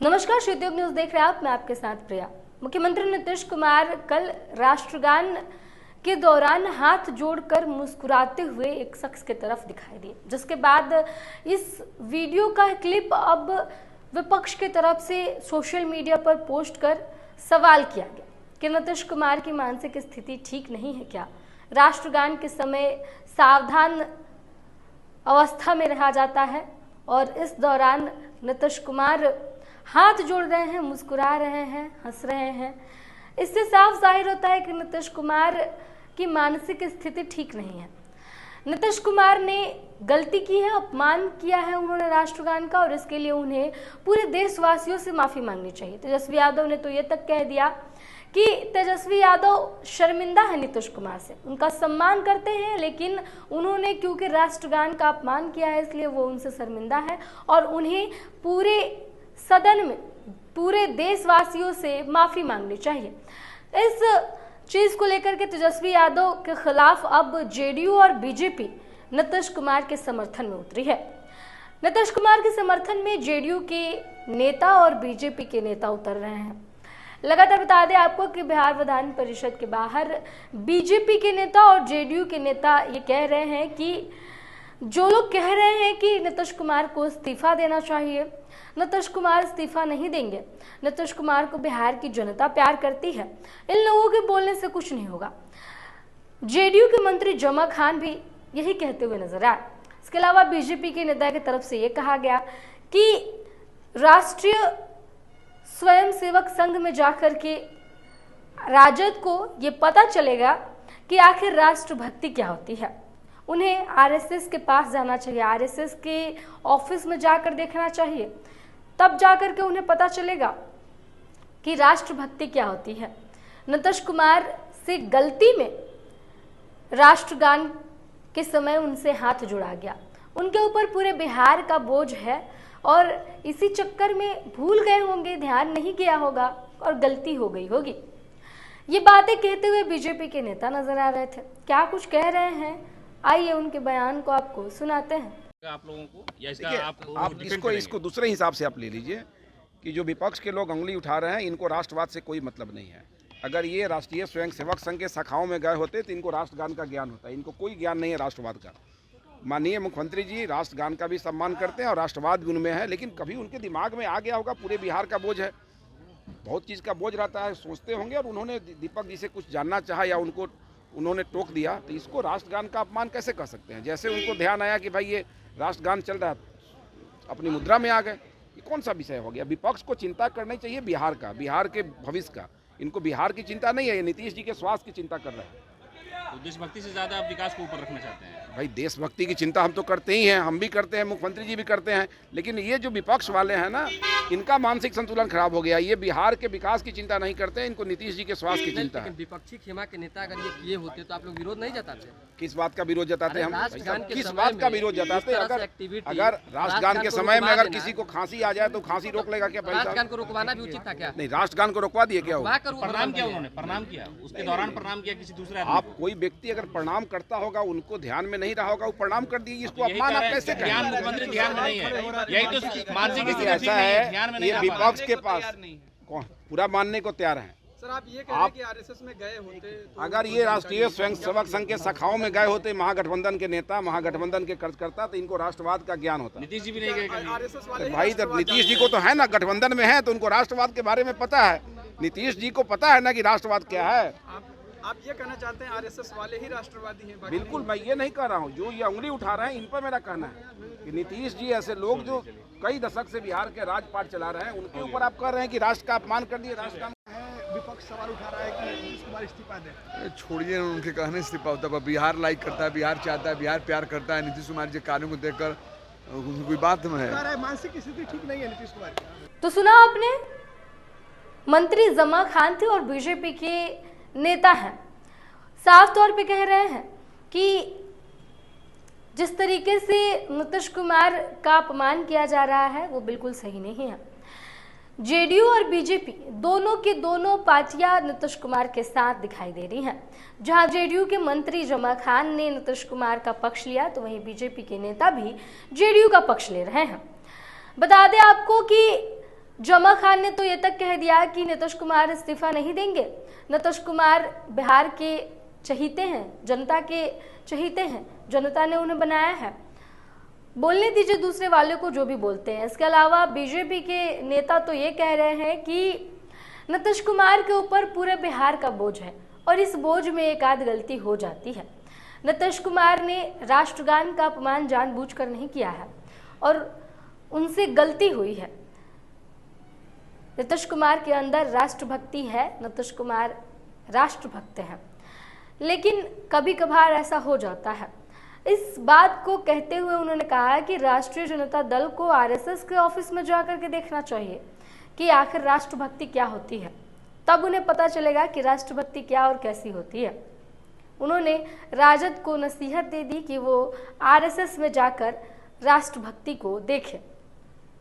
नमस्कार, श्रुद्योग न्यूज देख रहे हैं आप। मैं आपके साथ प्रिया। मुख्यमंत्री नीतीश कुमार कल राष्ट्रगान के दौरान हाथ जोड़कर मुस्कुराते हुए एक शख्स की तरफ दिखाई दिए, जिसके बाद इस वीडियो का क्लिप अब विपक्ष की तरफ से सोशल मीडिया पर पोस्ट कर सवाल किया गया कि नीतीश कुमार की मानसिक स्थिति ठीक नहीं है क्या। राष्ट्रगान के समय सावधान अवस्था में रहा जाता है और इस दौरान नीतीश कुमार हाथ जोड़ रहे हैं, मुस्कुरा रहे हैं, हंस रहे हैं। इससे साफ जाहिर होता है कि नीतीश कुमार की मानसिक स्थिति ठीक नहीं है। नीतीश कुमार ने गलती की है, अपमान किया है उन्होंने राष्ट्रगान का, और इसके लिए उन्हें पूरे देशवासियों से माफी मांगनी चाहिए। तेजस्वी यादव ने तो ये तक कह दिया कि तेजस्वी यादव शर्मिंदा है नीतीश कुमार से, उनका सम्मान करते हैं, लेकिन उन्होंने क्योंकि राष्ट्रगान का अपमान किया है इसलिए वो उनसे शर्मिंदा है और उन्हें पूरे सदन में पूरे देशवासियों से माफी मांगनी चाहिए। इस चीज को लेकर के तेजस्वी यादव के खिलाफ अब जेडीयू और बीजेपी नीतीश कुमार के समर्थन में उतरी है। नीतीश कुमार के समर्थन में जेडीयू के नेता और बीजेपी के नेता उतर रहे हैं। लगातार बता दें आपको कि बिहार विधान परिषद के बाहर बीजेपी के नेता और जेडीयू के नेता ये कह रहे हैं कि जो लोग कह रहे हैं कि नीतीश कुमार को इस्तीफा देना चाहिए, नीतीश कुमार इस्तीफा नहीं देंगे, नीतीश कुमार को बिहार की जनता प्यार करती है, इन लोगों के बोलने से कुछ नहीं होगा। जेडीयू के मंत्री जमा खान भी यही कहते हुए नजर आए। इसके अलावा बीजेपी के नेता की तरफ से यह कहा गया कि राष्ट्रीय स्वयंसेवक संघ में जाकर के राजद को ये पता चलेगा कि आखिर राष्ट्रभक्ति क्या होती है। उन्हें आरएसएस के पास जाना चाहिए, आरएसएस के ऑफिस में जाकर देखना चाहिए, तब जाकर के उन्हें पता चलेगा कि राष्ट्रभक्ति क्या होती है। नीतीश कुमार से गलती में राष्ट्रगान के समय उनसे हाथ जोड़ा गया, उनके ऊपर पूरे बिहार का बोझ है और इसी चक्कर में भूल गए होंगे, ध्यान नहीं किया होगा और गलती हो गई होगी। ये बातें कहते हुए बीजेपी के नेता नजर आ रहे थे। क्या कुछ कह रहे हैं, आइए उनके बयान को आपको सुनाते हैं। आप लोगों को या आप इसको दूसरे हिसाब से आप ले लीजिए कि जो विपक्ष के लोग उंगली उठा रहे हैं, इनको राष्ट्रवाद से कोई मतलब नहीं है। अगर ये राष्ट्रीय स्वयंसेवक संघ के शाखाओं में गए होते तो इनको राष्ट्रगान का ज्ञान होता है। इनको कोई ज्ञान नहीं है राष्ट्रवाद का। माननीय मुख्यमंत्री जी राष्ट्रगान का भी सम्मान करते हैं और राष्ट्रवाद भी उनमें है, लेकिन कभी उनके दिमाग में आ गया होगा पूरे बिहार का बोझ है, बहुत चीज़ का बोझ रहता है, सोचते होंगे और उन्होंने दीपक जी से कुछ जानना चाहा या उन्होंने टोक दिया, तो इसको राष्ट्रगान का अपमान कैसे कर सकते हैं। जैसे उनको ध्यान आया कि भाई ये राष्ट्रगान चल रहा है, अपनी मुद्रा में आ गए। ये कौन सा विषय हो गया। विपक्ष को चिंता करनी चाहिए बिहार का, बिहार के भविष्य का। इनको बिहार की चिंता नहीं है, ये नीतीश जी के स्वास्थ्य की चिंता कर रहे हैं। तो देशभक्ति से ज्यादा आप विकास को ऊपर रखना चाहते हैं। भाई देशभक्ति की चिंता हम तो करते ही हैं, हम भी करते हैं, मुख्यमंत्री जी भी करते हैं, लेकिन ये जो विपक्ष वाले हैं ना, इनका मानसिक संतुलन खराब हो गया। ये बिहार के विकास की चिंता नहीं करते हैं, इनको नीतीश जी के स्वास्थ्य की चिंता है। विपक्षी खेमा के नेता अगर ये किए होते तो आप लोग विरोध नहीं जताते? किस बात का विरोध जताते हम? किस समय बात का में विरोध जताते? इस तरह से अगर एक्टिविटी राष्ट्रगान के समय में अगर किसी को खांसी आ जाए तो खांसी रोक लेगा क्या भाई साहब? राष्ट्रगान को रुकवाना भी उचित था क्या? नहीं, राष्ट्रगान को रोकवा दिए क्या होगा? प्रणाम किया उन्होंने, प्रणाम किया, उसके दौरान प्रणाम किया किसी दूसरे आदमी आप कोई व्यक्ति अगर प्रणाम करता होगा, उनको ध्यान में नहीं रहा होगा, वो प्रणाम कर दिए, इसको अपमान आप कैसे कहें? ध्यान मुख्यमंत्री ध्यान में नहीं है, यही तो मानसिक स्थिति ऐसा ठीक नहीं है, है, ध्यान में ये नहीं। विपक्ष के पास कौन पूरा मानने को तैयार है। सर आप ये कह रहे हैं कि आरएसएस में गए होते तो अगर ये राष्ट्रीय स्वयंसेवक संघ के शाखाओं में गए होते, महागठबंधन के नेता, महागठबंधन के कार्यकर्ता, तो इनको राष्ट्रवाद का ज्ञान होता। नीतीश जी भी नहीं गए। आरएसएस वाले ही भाई जब नीतीश जी को तो है ना, गठबंधन में है तो उनको राष्ट्रवाद के बारे में पता है। नीतीश जी को पता है ना कि राष्ट्रवाद क्या है। आप ये कहना चाहते हैं आरएसएस वाले ही राष्ट्रवादी हैं? बाकी बिल्कुल, मैं ये नहीं कह रहा हूँ। जो ये उंगली उठा रहे हैं, इन पर मेरा कहना है कि नीतीश जी ऐसे लोग जो कई दशक से बिहार के राजपाट चला रहे हैं, उनके ऊपर आप कह रहे हैं कि राष्ट्र का अपमान कर दिए। राष्ट्र का विपक्ष सवाल उठा रहा है कि नीतीश कुमार इस्तीफा दें। छोड़िए, उनके कहने इस्तीफा होता है। बिहार लाइक करता है, बिहार चाहता है, बिहार प्यार करता है। नीतीश कुमार जी कार्यों को देखकर कोई बात में है। मानसिक स्थिति ठीक नहीं है नीतीश कुमार की। तो सुना आपने, मंत्री जमा खान थे और बीजेपी के नेता हैं, साफ तौर पे कह रहे हैं कि जिस तरीके से नीतीश कुमार का अपमान किया जा रहा है वो बिल्कुल सही नहीं है। जेडीयू और बीजेपी दोनों की दोनों पार्टियां नीतीश कुमार के साथ दिखाई दे रही हैं। जहां जेडीयू के मंत्री जमा खान ने नीतीश कुमार का पक्ष लिया, तो वहीं बीजेपी के नेता भी जेडीयू का पक्ष ले रहे हैं। बता दें आपको कि जमा खान ने तो ये तक कह दिया कि नीतीश कुमार इस्तीफा नहीं देंगे। नीतीश कुमार बिहार के चहीते हैं, जनता के चहीते हैं, जनता ने उन्हें बनाया है। बोलने दीजिए दूसरे वाले को जो भी बोलते हैं। इसके अलावा बीजेपी के नेता तो ये कह रहे हैं कि नीतीश कुमार के ऊपर पूरे बिहार का बोझ है और इस बोझ में एक आध गलती हो जाती है। नीतीश कुमार ने राष्ट्रगान का अपमान जानबूझकर नहीं किया है और उनसे गलती हुई है। नीतीश कुमार के अंदर राष्ट्रभक्ति है, नीतीश कुमार राष्ट्रभक्त हैं, लेकिन कभी कभार ऐसा हो जाता है। इस बात को कहते हुए उन्होंने कहा कि राष्ट्रीय जनता दल को आरएसएस के ऑफिस में जाकर के देखना चाहिए कि आखिर राष्ट्रभक्ति क्या होती है, तब उन्हें पता चलेगा कि राष्ट्रभक्ति क्या और कैसी होती है। उन्होंने राजद को नसीहत दे दी कि वो आरएसएस में जाकर राष्ट्रभक्ति को देखें।